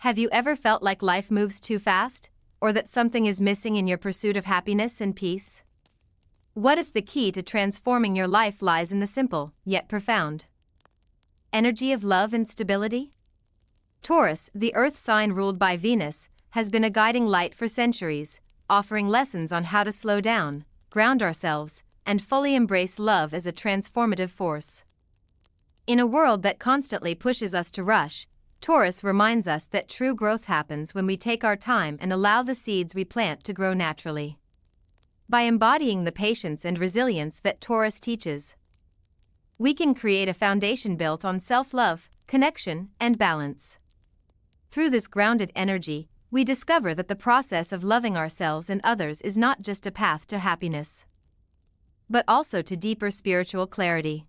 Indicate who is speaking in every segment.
Speaker 1: Have you ever felt like life moves too fast, or that something is missing in your pursuit of happiness and peace? What if the key to transforming your life lies in the simple, yet profound energy of love and stability? Taurus, the earth sign ruled by Venus, has been a guiding light for centuries, offering lessons on how to slow down, ground ourselves, and fully embrace love as a transformative force. In a world that constantly pushes us to rush, Taurus reminds us that true growth happens when we take our time and allow the seeds we plant to grow naturally. By embodying the patience and resilience that Taurus teaches, we can create a foundation built on self-love, connection, and balance. Through this grounded energy, we discover that the process of loving ourselves and others is not just a path to happiness, but also to deeper spiritual clarity.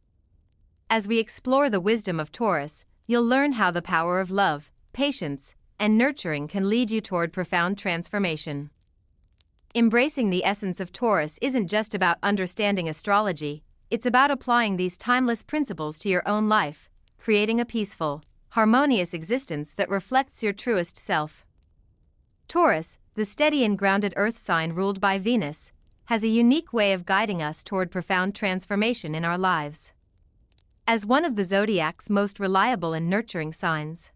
Speaker 1: As we explore the wisdom of Taurus, you'll learn how the power of love, patience, and nurturing can lead you toward profound transformation. Embracing the essence of Taurus isn't just about understanding astrology, it's about applying these timeless principles to your own life, creating a peaceful, harmonious existence that reflects your truest self. Taurus, the steady and grounded earth sign ruled by Venus, has a unique way of guiding us toward profound transformation in our lives. As one of the zodiac's most reliable and nurturing signs,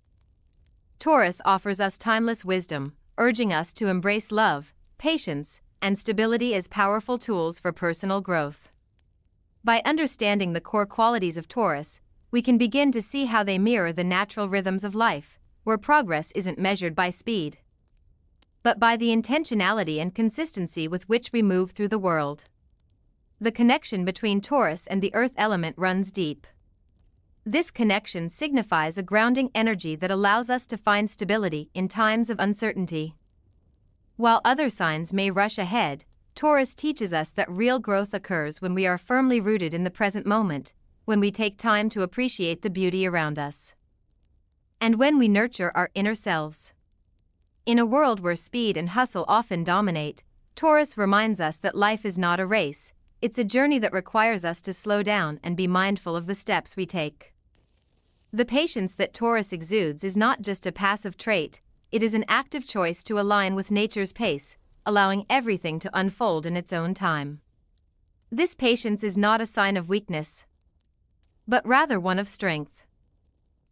Speaker 1: Taurus offers us timeless wisdom, urging us to embrace love, patience, and stability as powerful tools for personal growth. By understanding the core qualities of Taurus, we can begin to see how they mirror the natural rhythms of life, where progress isn't measured by speed, but by the intentionality and consistency with which we move through the world. The connection between Taurus and the earth element runs deep. This connection signifies a grounding energy that allows us to find stability in times of uncertainty. While other signs may rush ahead, Taurus teaches us that real growth occurs when we are firmly rooted in the present moment, when we take time to appreciate the beauty around us, and when we nurture our inner selves. In a world where speed and hustle often dominate, Taurus reminds us that life is not a race, it's a journey that requires us to slow down and be mindful of the steps we take. The patience that Taurus exudes is not just a passive trait, it is an active choice to align with nature's pace, allowing everything to unfold in its own time. This patience is not a sign of weakness, but rather one of strength.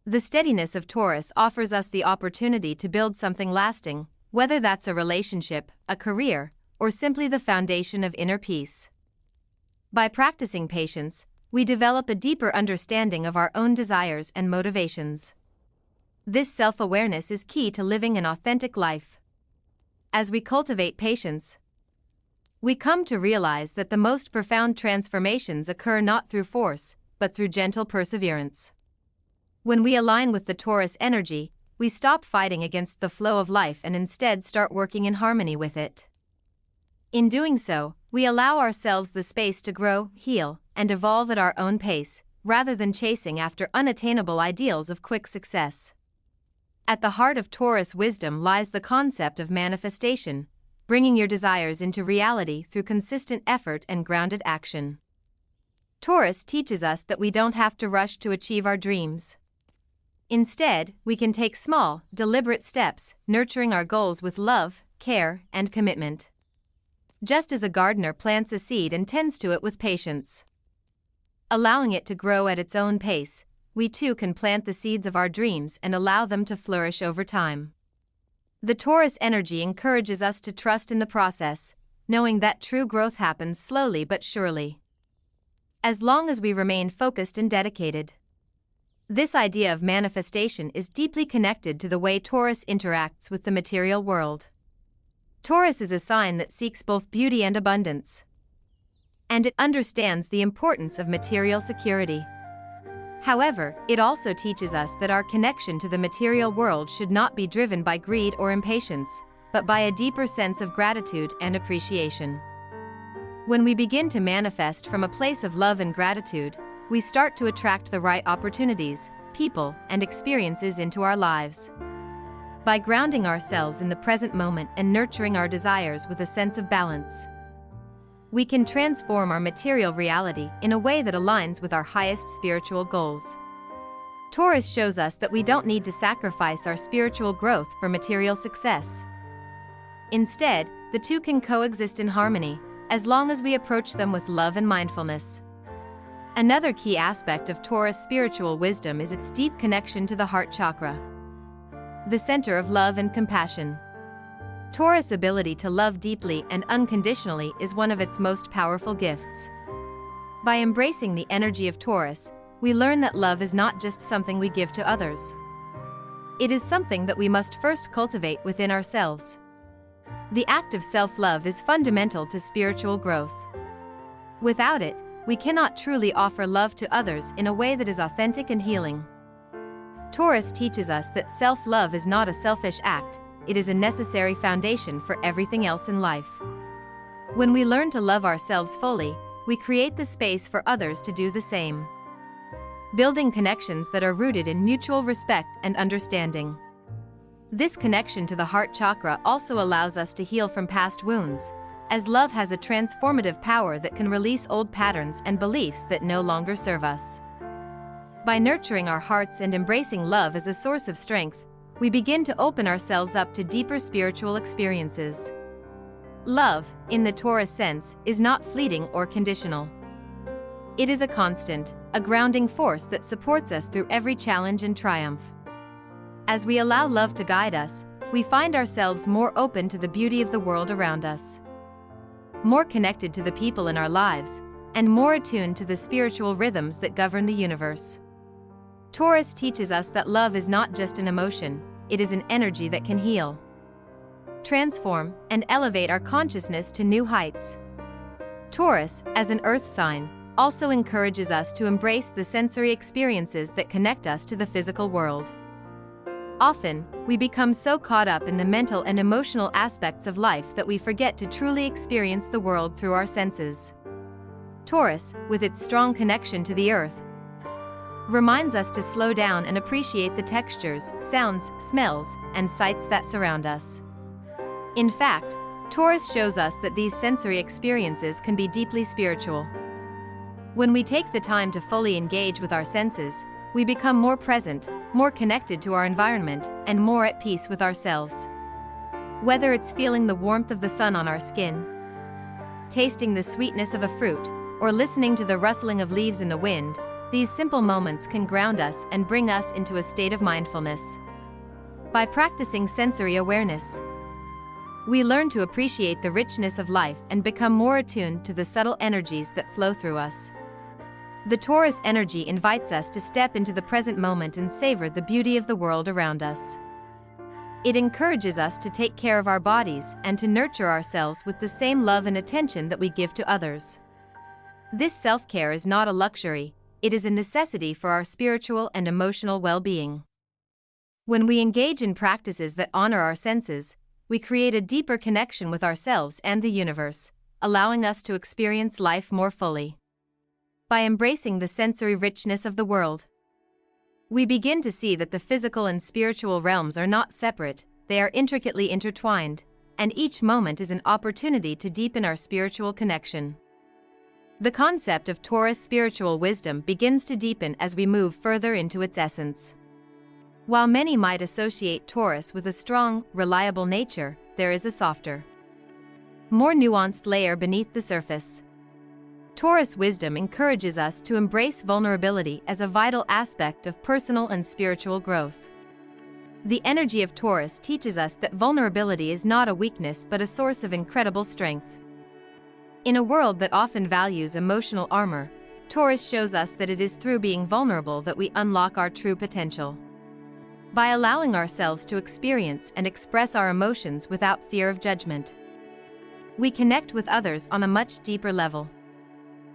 Speaker 1: The steadiness of Taurus offers us the opportunity to build something lasting, whether that's a relationship, a career, or simply the foundation of inner peace. By practicing patience, we develop a deeper understanding of our own desires and motivations. This self-awareness is key to living an authentic life. As we cultivate patience, we come to realize that the most profound transformations occur not through force, but through gentle perseverance. When we align with the Taurus energy, we stop fighting against the flow of life and instead start working in harmony with it. In doing so, we allow ourselves the space to grow, heal, and evolve at our own pace, rather than chasing after unattainable ideals of quick success. At the heart of Taurus wisdom lies the concept of manifestation, bringing your desires into reality through consistent effort and grounded action. Taurus teaches us that we don't have to rush to achieve our dreams. Instead, we can take small, deliberate steps, nurturing our goals with love, care, and commitment. Just as a gardener plants a seed and tends to it with patience, allowing it to grow at its own pace, we too can plant the seeds of our dreams and allow them to flourish over time. The Taurus energy encourages us to trust in the process, knowing that true growth happens slowly but surely, as long as we remain focused and dedicated. This idea of manifestation is deeply connected to the way Taurus interacts with the material world. Taurus is a sign that seeks both beauty and abundance, and it understands the importance of material security. However, it also teaches us that our connection to the material world should not be driven by greed or impatience, but by a deeper sense of gratitude and appreciation. When we begin to manifest from a place of love and gratitude, we start to attract the right opportunities, people, and experiences into our lives. By grounding ourselves in the present moment and nurturing our desires with a sense of balance, we can transform our material reality in a way that aligns with our highest spiritual goals. Taurus shows us that we don't need to sacrifice our spiritual growth for material success. Instead, the two can coexist in harmony, as long as we approach them with love and mindfulness. Another key aspect of Taurus' spiritual wisdom is its deep connection to the heart chakra, the center of love and compassion. Taurus' ability to love deeply and unconditionally is one of its most powerful gifts. By embracing the energy of Taurus, we learn that love is not just something we give to others. It is something that we must first cultivate within ourselves. The act of self-love is fundamental to spiritual growth. Without it, we cannot truly offer love to others in a way that is authentic and healing. Taurus teaches us that self-love is not a selfish act, it is a necessary foundation for everything else in life. When we learn to love ourselves fully, we create the space for others to do the same, building connections that are rooted in mutual respect and understanding. This connection to the heart chakra also allows us to heal from past wounds, as love has a transformative power that can release old patterns and beliefs that no longer serve us. By nurturing our hearts and embracing love as a source of strength, we begin to open ourselves up to deeper spiritual experiences. Love, in the Taurus sense, is not fleeting or conditional. It is a constant, a grounding force that supports us through every challenge and triumph. As we allow love to guide us, we find ourselves more open to the beauty of the world around us, more connected to the people in our lives, and more attuned to the spiritual rhythms that govern the universe. Taurus teaches us that love is not just an emotion, it is an energy that can heal, transform, and elevate our consciousness to new heights. Taurus, as an earth sign, also encourages us to embrace the sensory experiences that connect us to the physical world. Often, we become so caught up in the mental and emotional aspects of life that we forget to truly experience the world through our senses. Taurus, with its strong connection to the earth, reminds us to slow down and appreciate the textures, sounds, smells, and sights that surround us. In fact, Taurus shows us that these sensory experiences can be deeply spiritual. When we take the time to fully engage with our senses, we become more present, more connected to our environment, and more at peace with ourselves. Whether it's feeling the warmth of the sun on our skin, tasting the sweetness of a fruit, or listening to the rustling of leaves in the wind, these simple moments can ground us and bring us into a state of mindfulness. By practicing sensory awareness, we learn to appreciate the richness of life and become more attuned to the subtle energies that flow through us. The Taurus energy invites us to step into the present moment and savor the beauty of the world around us. It encourages us to take care of our bodies and to nurture ourselves with the same love and attention that we give to others. This self-care is not a luxury, it is a necessity for our spiritual and emotional well-being. When we engage in practices that honor our senses, we create a deeper connection with ourselves and the universe, allowing us to experience life more fully. By embracing the sensory richness of the world, we begin to see that the physical and spiritual realms are not separate, they are intricately intertwined, and each moment is an opportunity to deepen our spiritual connection. The concept of Taurus spiritual wisdom begins to deepen as we move further into its essence. While many might associate Taurus with a strong, reliable nature, there is a softer, more nuanced layer beneath the surface. Taurus wisdom encourages us to embrace vulnerability as a vital aspect of personal and spiritual growth. The energy of Taurus teaches us that vulnerability is not a weakness but a source of incredible strength. In a world that often values emotional armor, Taurus shows us that it is through being vulnerable that we unlock our true potential. By allowing ourselves to experience and express our emotions without fear of judgment, we connect with others on a much deeper level.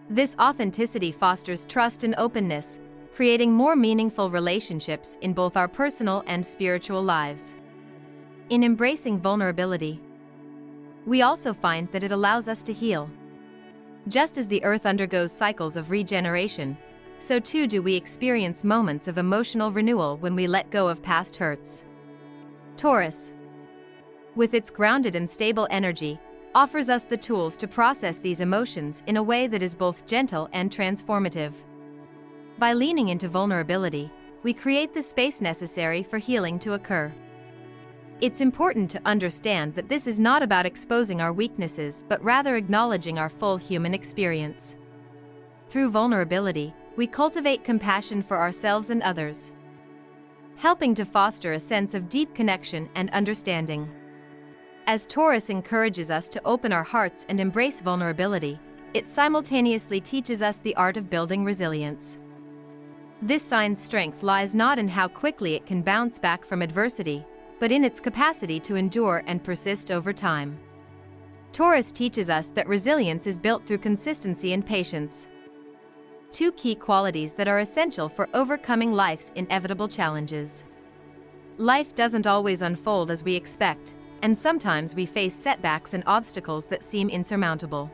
Speaker 1: This authenticity fosters trust and openness, creating more meaningful relationships in both our personal and spiritual lives. In embracing vulnerability, we also find that it allows us to heal. Just as the earth undergoes cycles of regeneration, so too do we experience moments of emotional renewal when we let go of past hurts. Taurus, with its grounded and stable energy, offers us the tools to process these emotions in a way that is both gentle and transformative. By leaning into vulnerability, we create the space necessary for healing to occur. It's important to understand that this is not about exposing our weaknesses but rather acknowledging our full human experience. Through vulnerability, we cultivate compassion for ourselves and others, helping to foster a sense of deep connection and understanding. As Taurus encourages us to open our hearts and embrace vulnerability, it simultaneously teaches us the art of building resilience. This sign's strength lies not in how quickly it can bounce back from adversity, but in its capacity to endure and persist over time. Taurus teaches us that resilience is built through consistency and patience, two key qualities that are essential for overcoming life's inevitable challenges. Life doesn't always unfold as we expect, and sometimes we face setbacks and obstacles that seem insurmountable.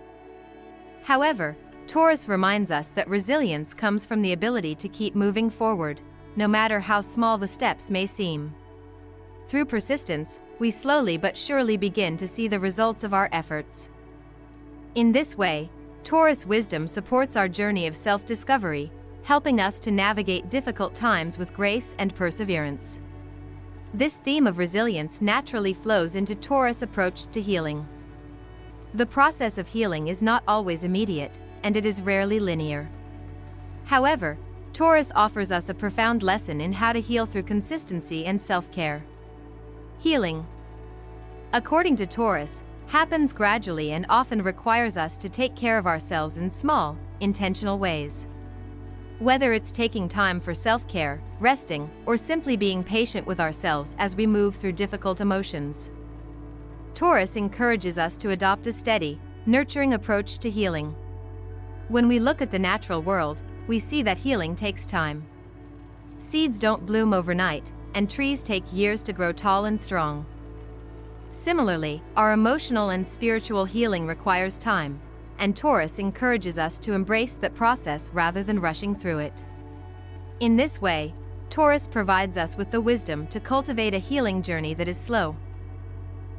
Speaker 1: However, Taurus reminds us that resilience comes from the ability to keep moving forward, no matter how small the steps may seem. Through persistence, we slowly but surely begin to see the results of our efforts. In this way, Taurus wisdom supports our journey of self-discovery, helping us to navigate difficult times with grace and perseverance. This theme of resilience naturally flows into Taurus' approach to healing. The process of healing is not always immediate, and it is rarely linear. However, Taurus offers us a profound lesson in how to heal through consistency and self-care. Healing, according to Taurus, happens gradually and often requires us to take care of ourselves in small, intentional ways. Whether it's taking time for self-care, resting, or simply being patient with ourselves as we move through difficult emotions, Taurus encourages us to adopt a steady, nurturing approach to healing. When we look at the natural world, we see that healing takes time. Seeds don't bloom overnight, and trees take years to grow tall and strong. Similarly, our emotional and spiritual healing requires time, and Taurus encourages us to embrace that process rather than rushing through it. In this way, Taurus provides us with the wisdom to cultivate a healing journey that is slow,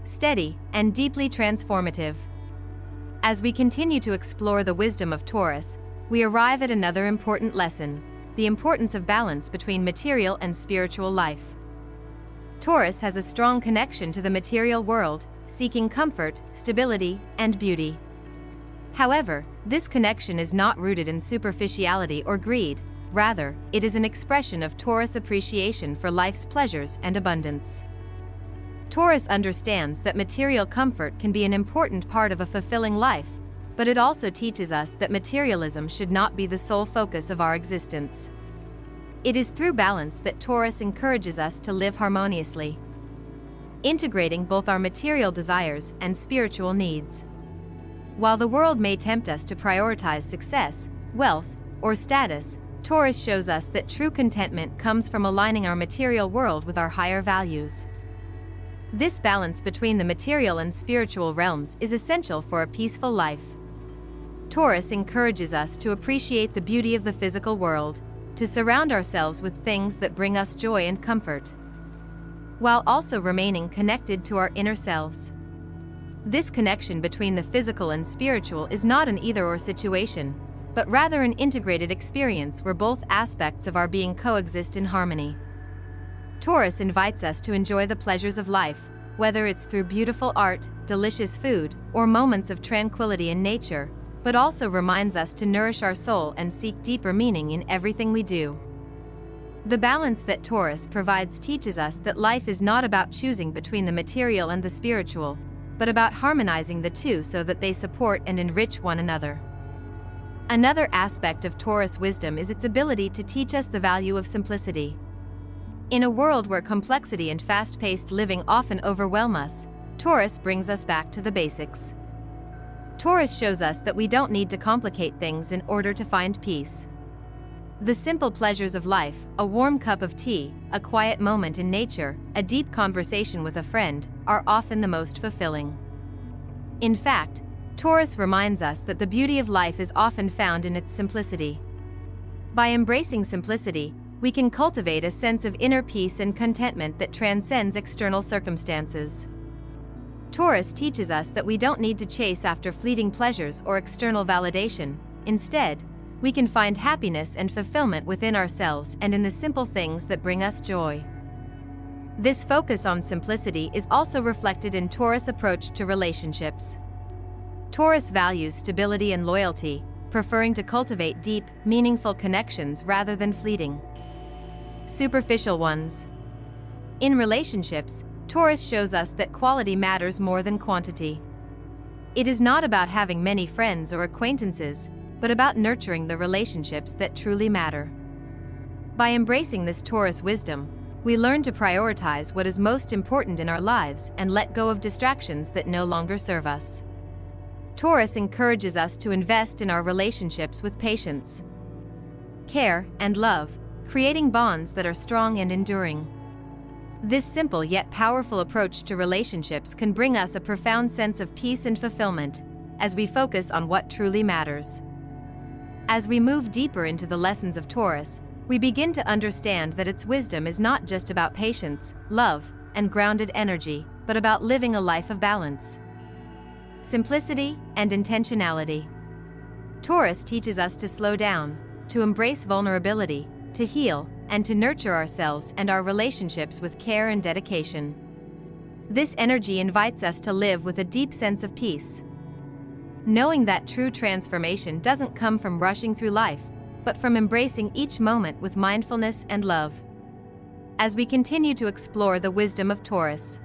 Speaker 1: steady, and deeply transformative. As we continue to explore the wisdom of Taurus, we arrive at another important lesson: the importance of balance between material and spiritual life. Taurus has a strong connection to the material world, seeking comfort, stability, and beauty. However, this connection is not rooted in superficiality or greed. Rather, it is an expression of Taurus' appreciation for life's pleasures and abundance. Taurus understands that material comfort can be an important part of a fulfilling life, but it also teaches us that materialism should not be the sole focus of our existence. It is through balance that Taurus encourages us to live harmoniously, integrating both our material desires and spiritual needs. While the world may tempt us to prioritize success, wealth, or status, Taurus shows us that true contentment comes from aligning our material world with our higher values. This balance between the material and spiritual realms is essential for a peaceful life. Taurus encourages us to appreciate the beauty of the physical world, to surround ourselves with things that bring us joy and comfort, while also remaining connected to our inner selves. This connection between the physical and spiritual is not an either-or situation, but rather an integrated experience where both aspects of our being coexist in harmony. Taurus invites us to enjoy the pleasures of life, whether it's through beautiful art, delicious food, or moments of tranquility in nature, but also reminds us to nourish our soul and seek deeper meaning in everything we do. The balance that Taurus provides teaches us that life is not about choosing between the material and the spiritual, but about harmonizing the two so that they support and enrich one another. Another aspect of Taurus wisdom is its ability to teach us the value of simplicity. In a world where complexity and fast-paced living often overwhelm us, Taurus brings us back to the basics. Taurus shows us that we don't need to complicate things in order to find peace. The simple pleasures of life, a warm cup of tea, a quiet moment in nature, a deep conversation with a friend, are often the most fulfilling. In fact, Taurus reminds us that the beauty of life is often found in its simplicity. By embracing simplicity, we can cultivate a sense of inner peace and contentment that transcends external circumstances. Taurus teaches us that we don't need to chase after fleeting pleasures or external validation. Instead, we can find happiness and fulfillment within ourselves and in the simple things that bring us joy. This focus on simplicity is also reflected in Taurus' approach to relationships. Taurus values stability and loyalty, preferring to cultivate deep, meaningful connections rather than fleeting, superficial ones. In relationships, Taurus shows us that quality matters more than quantity. It is not about having many friends or acquaintances, but about nurturing the relationships that truly matter. By embracing this Taurus wisdom, we learn to prioritize what is most important in our lives and let go of distractions that no longer serve us. Taurus encourages us to invest in our relationships with patience, care, and love, creating bonds that are strong and enduring. This simple yet powerful approach to relationships can bring us a profound sense of peace and fulfillment as we focus on what truly matters. As we move deeper into the lessons of Taurus, we begin to understand that its wisdom is not just about patience, love, and grounded energy, but about living a life of balance, simplicity, and intentionality. Taurus teaches us to slow down, to embrace vulnerability, to heal, and to nurture ourselves and our relationships with care and dedication. This energy invites us to live with a deep sense of peace, knowing that true transformation doesn't come from rushing through life, but from embracing each moment with mindfulness and love. As we continue to explore the wisdom of Taurus,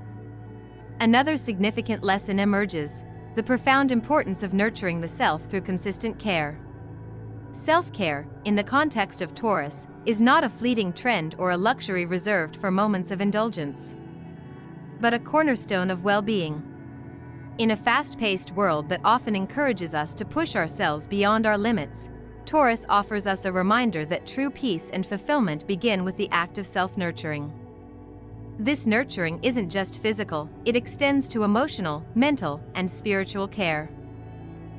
Speaker 1: another significant lesson emerges: the profound importance of nurturing the self through consistent care. Self-care, in the context of Taurus, is not a fleeting trend or a luxury reserved for moments of indulgence, but a cornerstone of well-being. In a fast-paced world that often encourages us to push ourselves beyond our limits, Taurus offers us a reminder that true peace and fulfillment begin with the act of self-nurturing. This nurturing isn't just physical, it extends to emotional, mental, and spiritual care.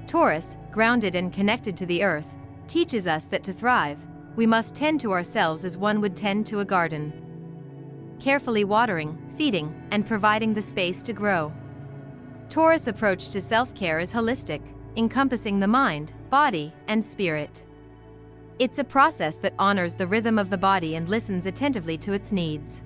Speaker 1: Taurus, grounded and connected to the earth, teaches us that to thrive, we must tend to ourselves as one would tend to a garden, carefully watering, feeding, and providing the space to grow. Taurus' approach to self-care is holistic, encompassing the mind, body, and spirit. It's a process that honors the rhythm of the body and listens attentively to its needs.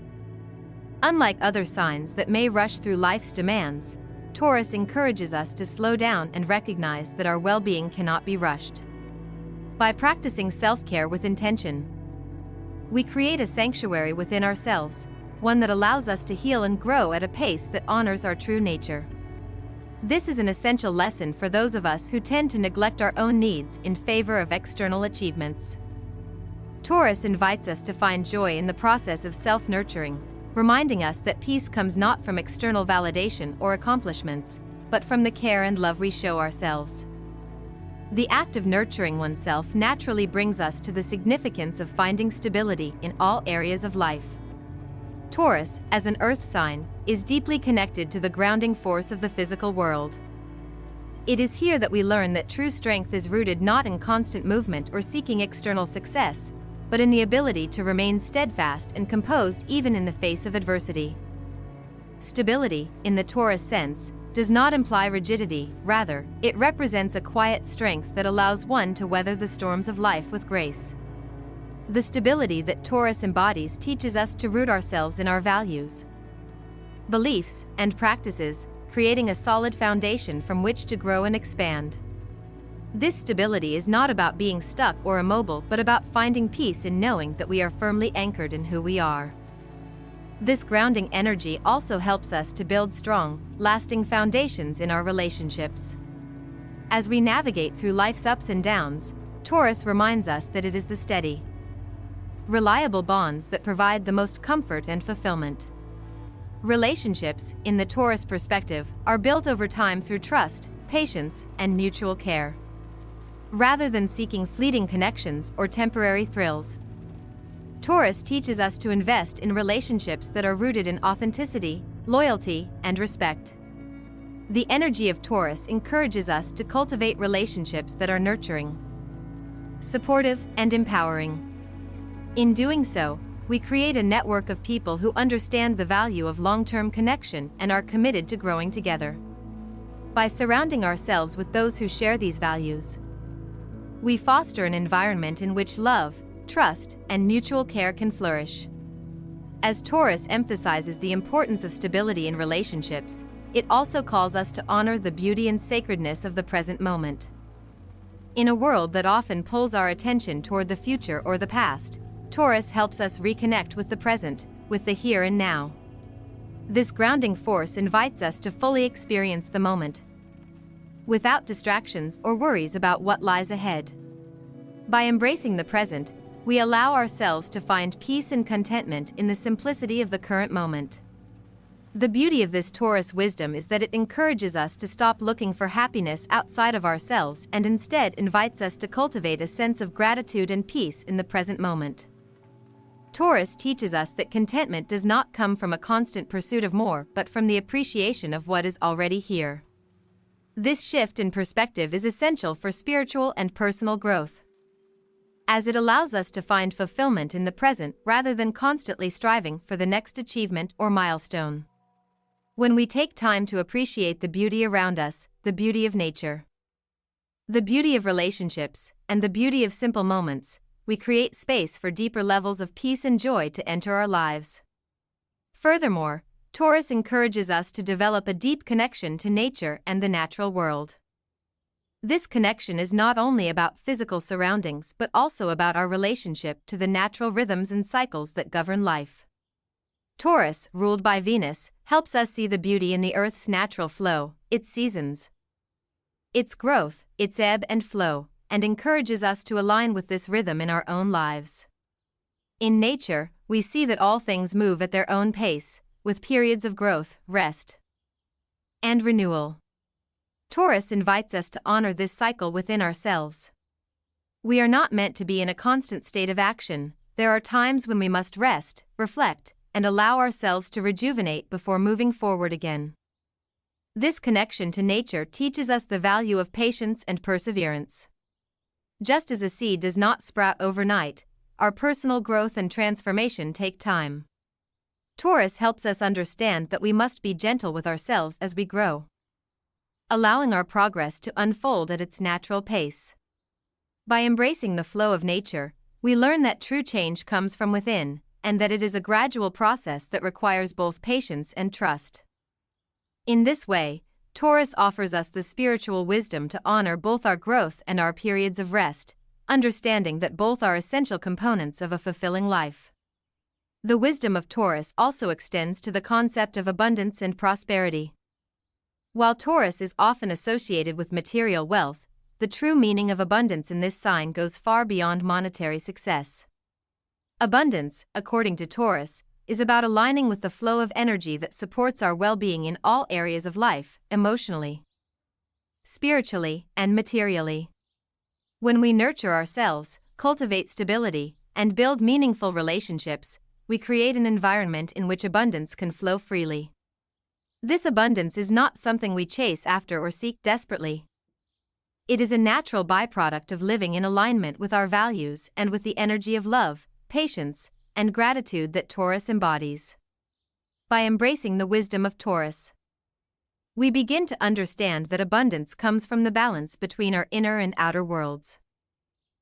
Speaker 1: Unlike other signs that may rush through life's demands, Taurus encourages us to slow down and recognize that our well-being cannot be rushed. By practicing self-care with intention, we create a sanctuary within ourselves, one that allows us to heal and grow at a pace that honors our true nature. This is an essential lesson for those of us who tend to neglect our own needs in favor of external achievements. Taurus invites us to find joy in the process of self-nurturing, reminding us that peace comes not from external validation or accomplishments, but from the care and love we show ourselves. The act of nurturing oneself naturally brings us to the significance of finding stability in all areas of life. Taurus, as an earth sign, is deeply connected to the grounding force of the physical world. It is here that we learn that true strength is rooted not in constant movement or seeking external success, but in the ability to remain steadfast and composed even in the face of adversity. Stability, in the Taurus sense, does not imply rigidity, rather, it represents a quiet strength that allows one to weather the storms of life with grace. The stability that Taurus embodies teaches us to root ourselves in our values, beliefs, and practices, creating a solid foundation from which to grow and expand. This stability is not about being stuck or immobile, but about finding peace in knowing that we are firmly anchored in who we are. This grounding energy also helps us to build strong, lasting foundations in our relationships. As we navigate through life's ups and downs, Taurus reminds us that it is the steady, reliable bonds that provide the most comfort and fulfillment. Relationships, in the Taurus perspective, are built over time through trust, patience, and mutual care, rather than seeking fleeting connections or temporary thrills. Taurus teaches us to invest in relationships that are rooted in authenticity, loyalty, and respect. The energy of Taurus encourages us to cultivate relationships that are nurturing, supportive, and empowering. In doing so, we create a network of people who understand the value of long-term connection and are committed to growing together. By surrounding ourselves with those who share these values, We foster an environment in which love, trust, and mutual care can flourish. As Taurus emphasizes the importance of stability in relationships, it also calls us to honor the beauty and sacredness of the present moment. In a world that often pulls our attention toward the future or the past, Taurus helps us reconnect with the present, with the here and now. This grounding force invites us to fully experience the moment, without distractions or worries about what lies ahead. By embracing the present, we allow ourselves to find peace and contentment in the simplicity of the current moment. The beauty of this Taurus wisdom is that it encourages us to stop looking for happiness outside of ourselves and instead invites us to cultivate a sense of gratitude and peace in the present moment. Taurus teaches us that contentment does not come from a constant pursuit of more but from the appreciation of what is already here. This shift in perspective is essential for spiritual and personal growth, as it allows us to find fulfillment in the present rather than constantly striving for the next achievement or milestone. When we take time to appreciate the beauty around us, the beauty of nature, the beauty of relationships, and the beauty of simple moments, we create space for deeper levels of peace and joy to enter our lives. Furthermore, Taurus encourages us to develop a deep connection to nature and the natural world. This connection is not only about physical surroundings but also about our relationship to the natural rhythms and cycles that govern life. Taurus, ruled by Venus, helps us see the beauty in the Earth's natural flow, its seasons, its growth, its ebb and flow, and encourages us to align with this rhythm in our own lives. In nature, we see that all things move at their own pace, with periods of growth, rest, and renewal. Taurus invites us to honor this cycle within ourselves. We are not meant to be in a constant state of action. There are times when we must rest, reflect, and allow ourselves to rejuvenate before moving forward again. This connection to nature teaches us the value of patience and perseverance. Just as a seed does not sprout overnight, our personal growth and transformation take time. Taurus helps us understand that we must be gentle with ourselves as we grow, allowing our progress to unfold at its natural pace. By embracing the flow of nature, we learn that true change comes from within, and that it is a gradual process that requires both patience and trust. In this way, Taurus offers us the spiritual wisdom to honor both our growth and our periods of rest, understanding that both are essential components of a fulfilling life. The wisdom of Taurus also extends to the concept of abundance and prosperity. While Taurus is often associated with material wealth, the true meaning of abundance in this sign goes far beyond monetary success. Abundance, according to Taurus, is about aligning with the flow of energy that supports our well-being in all areas of life, emotionally, spiritually, and materially. When we nurture ourselves, cultivate stability, and build meaningful relationships, we create an environment in which abundance can flow freely. This abundance is not something we chase after or seek desperately. It is a natural byproduct of living in alignment with our values and with the energy of love, patience, and gratitude that Taurus embodies. By embracing the wisdom of Taurus, we begin to understand that abundance comes from the balance between our inner and outer worlds.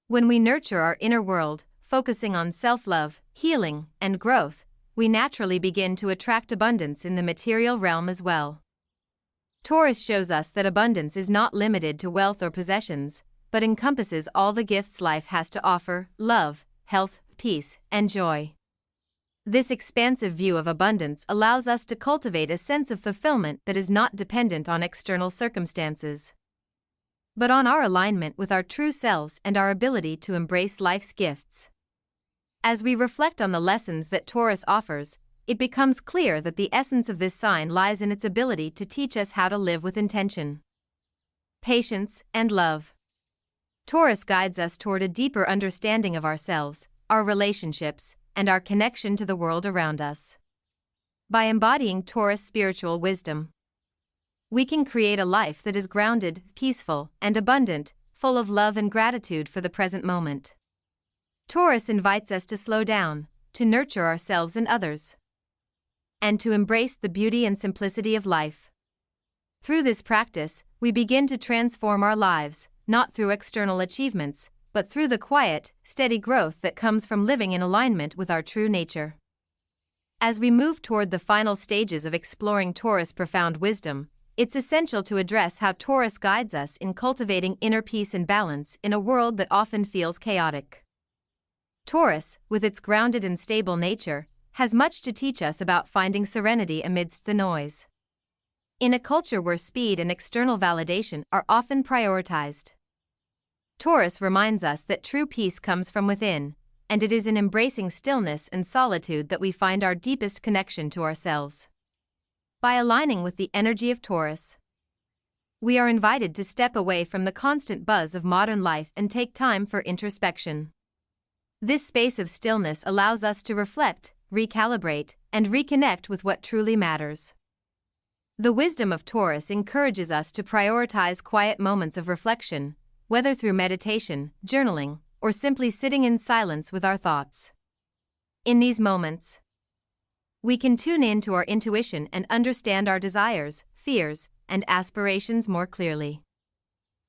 Speaker 1: When we nurture our inner world, focusing on self-love, healing, and growth, we naturally begin to attract abundance in the material realm as well. Taurus shows us that abundance is not limited to wealth or possessions, but encompasses all the gifts life has to offer: love, health, peace, and joy. This expansive view of abundance allows us to cultivate a sense of fulfillment that is not dependent on external circumstances, but on our alignment with our true selves and our ability to embrace life's gifts. As we reflect on the lessons that Taurus offers, it becomes clear that the essence of this sign lies in its ability to teach us how to live with intention, patience, and love. Taurus guides us toward a deeper understanding of ourselves, our relationships, and our connection to the world around us. By embodying Taurus spiritual wisdom, we can create a life that is grounded, peaceful, and abundant, full of love and gratitude for the present moment. Taurus invites us to slow down, to nurture ourselves and others, and to embrace the beauty and simplicity of life. Through this practice, we begin to transform our lives, not through external achievements, but through the quiet, steady growth that comes from living in alignment with our true nature. As we move toward the final stages of exploring Taurus' profound wisdom, it's essential to address how Taurus guides us in cultivating inner peace and balance in a world that often feels chaotic. Taurus, with its grounded and stable nature, has much to teach us about finding serenity amidst the noise. In a culture where speed and external validation are often prioritized, Taurus reminds us that true peace comes from within, and it is in embracing stillness and solitude that we find our deepest connection to ourselves. By aligning with the energy of Taurus, we are invited to step away from the constant buzz of modern life and take time for introspection. This space of stillness allows us to reflect, recalibrate, and reconnect with what truly matters. The wisdom of Taurus encourages us to prioritize quiet moments of reflection, whether through meditation, journaling, or simply sitting in silence with our thoughts. In these moments, we can tune in to our intuition and understand our desires, fears, and aspirations more clearly.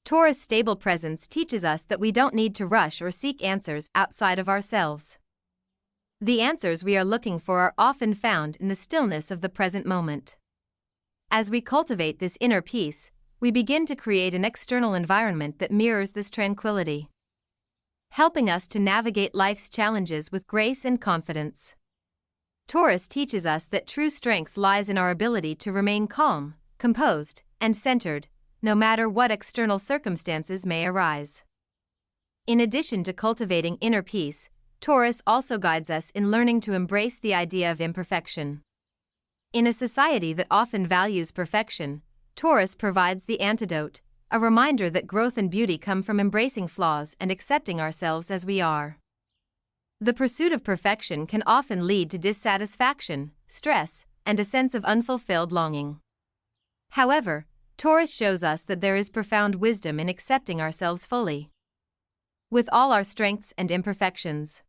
Speaker 1: Taurus' stable presence teaches us that we don't need to rush or seek answers outside of ourselves. The answers we are looking for are often found in the stillness of the present moment. As we cultivate this inner peace, we begin to create an external environment that mirrors this tranquility, helping us to navigate life's challenges with grace and confidence. Taurus teaches us that true strength lies in our ability to remain calm, composed, and centered, no matter what external circumstances may arise. In addition to cultivating inner peace, Taurus also guides us in learning to embrace the idea of imperfection. In a society that often values perfection, Taurus provides the antidote, a reminder that growth and beauty come from embracing flaws and accepting ourselves as we are. The pursuit of perfection can often lead to dissatisfaction, stress, and a sense of unfulfilled longing. However, Taurus shows us that there is profound wisdom in accepting ourselves fully, with all our strengths and imperfections.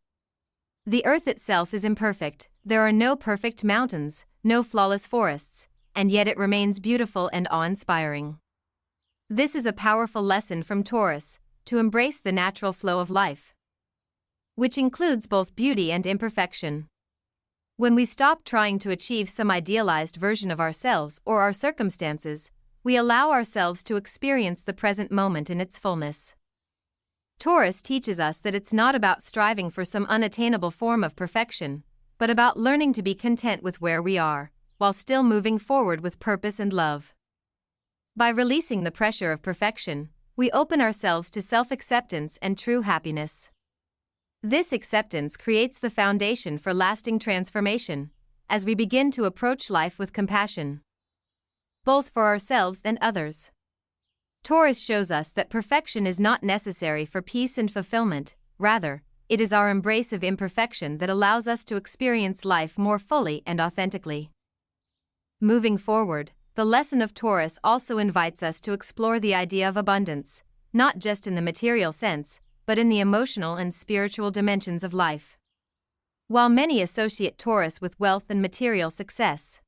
Speaker 1: The earth itself is imperfect, there are no perfect mountains, no flawless forests, and yet it remains beautiful and awe-inspiring. This is a powerful lesson from Taurus, to embrace the natural flow of life, which includes both beauty and imperfection. When we stop trying to achieve some idealized version of ourselves or our circumstances, we allow ourselves to experience the present moment in its fullness. Taurus teaches us that it's not about striving for some unattainable form of perfection, but about learning to be content with where we are, while still moving forward with purpose and love. By releasing the pressure of perfection, we open ourselves to self-acceptance and true happiness. This acceptance creates the foundation for lasting transformation, as we begin to approach life with compassion, both for ourselves and others. Taurus shows us that perfection is not necessary for peace and fulfillment, rather, it is our embrace of imperfection that allows us to experience life more fully and authentically. Moving forward, the lesson of Taurus also invites us to explore the idea of abundance, not just in the material sense, but in the emotional and spiritual dimensions of life. While many associate Taurus with wealth and material success,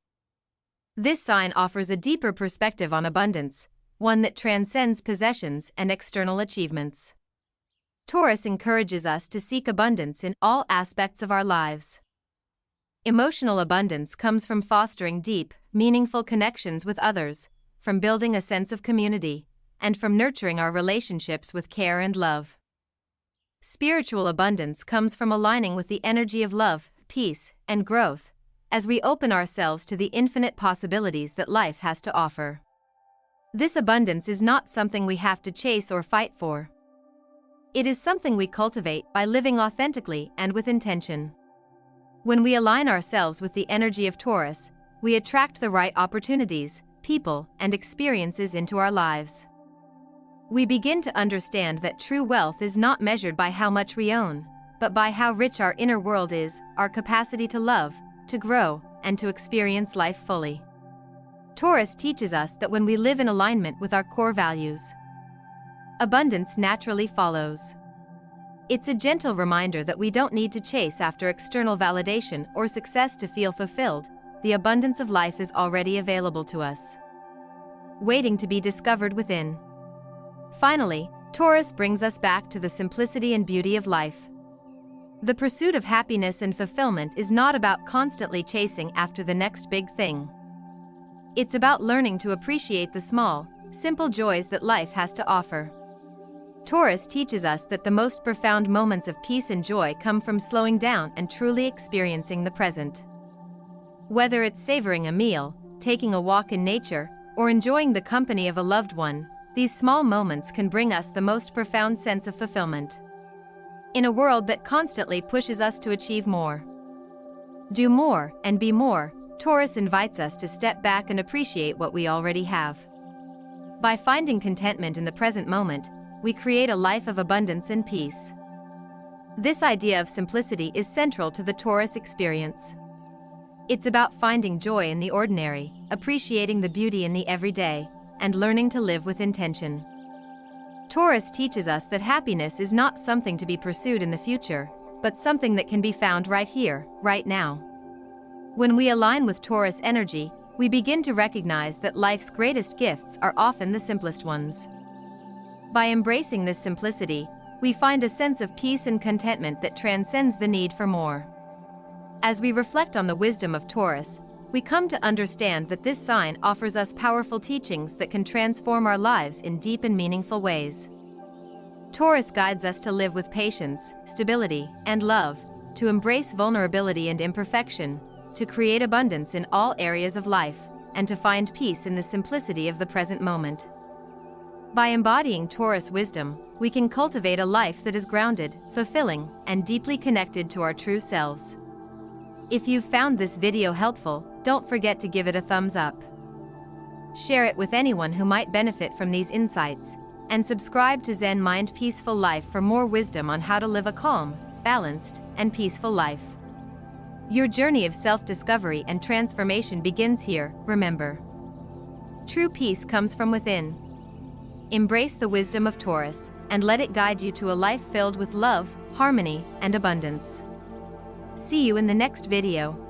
Speaker 1: this sign offers a deeper perspective on abundance, one that transcends possessions and external achievements. Taurus encourages us to seek abundance in all aspects of our lives. Emotional abundance comes from fostering deep, meaningful connections with others, from building a sense of community, and from nurturing our relationships with care and love. Spiritual abundance comes from aligning with the energy of love, peace, and growth, as we open ourselves to the infinite possibilities that life has to offer. This abundance is not something we have to chase or fight for. It is something we cultivate by living authentically and with intention. When we align ourselves with the energy of Taurus, we attract the right opportunities, people, and experiences into our lives. We begin to understand that true wealth is not measured by how much we own, but by how rich our inner world is, our capacity to love, to grow, and to experience life fully. Taurus teaches us that when we live in alignment with our core values, abundance naturally follows. It's a gentle reminder that we don't need to chase after external validation or success to feel fulfilled. The abundance of life is already available to us, waiting to be discovered within. Finally, Taurus brings us back to the simplicity and beauty of life. The pursuit of happiness and fulfillment is not about constantly chasing after the next big thing. It's about learning to appreciate the small, simple joys that life has to offer. Taurus teaches us that the most profound moments of peace and joy come from slowing down and truly experiencing the present. Whether it's savoring a meal, taking a walk in nature, or enjoying the company of a loved one, these small moments can bring us the most profound sense of fulfillment. In a world that constantly pushes us to achieve more, do more, and be more, Taurus invites us to step back and appreciate what we already have. By finding contentment in the present moment, we create a life of abundance and peace. This idea of simplicity is central to the Taurus experience. It's about finding joy in the ordinary, appreciating the beauty in the everyday, and learning to live with intention. Taurus teaches us that happiness is not something to be pursued in the future, but something that can be found right here, right now. When we align with Taurus energy, we begin to recognize that life's greatest gifts are often the simplest ones. By embracing this simplicity, we find a sense of peace and contentment that transcends the need for more. As we reflect on the wisdom of Taurus, we come to understand that this sign offers us powerful teachings that can transform our lives in deep and meaningful ways. Taurus guides us to live with patience, stability, and love, to embrace vulnerability and imperfection, to create abundance in all areas of life, and to find peace in the simplicity of the present moment. By embodying Taurus wisdom, we can cultivate a life that is grounded, fulfilling, and deeply connected to our true selves. If you've found this video helpful, don't forget to give it a thumbs up. Share it with anyone who might benefit from these insights, and subscribe to Zen Mind Peaceful Life for more wisdom on how to live a calm, balanced, and peaceful life. Your journey of self-discovery and transformation begins here, remember. True peace comes from within. Embrace the wisdom of Taurus, and let it guide you to a life filled with love, harmony, and abundance. See you in the next video.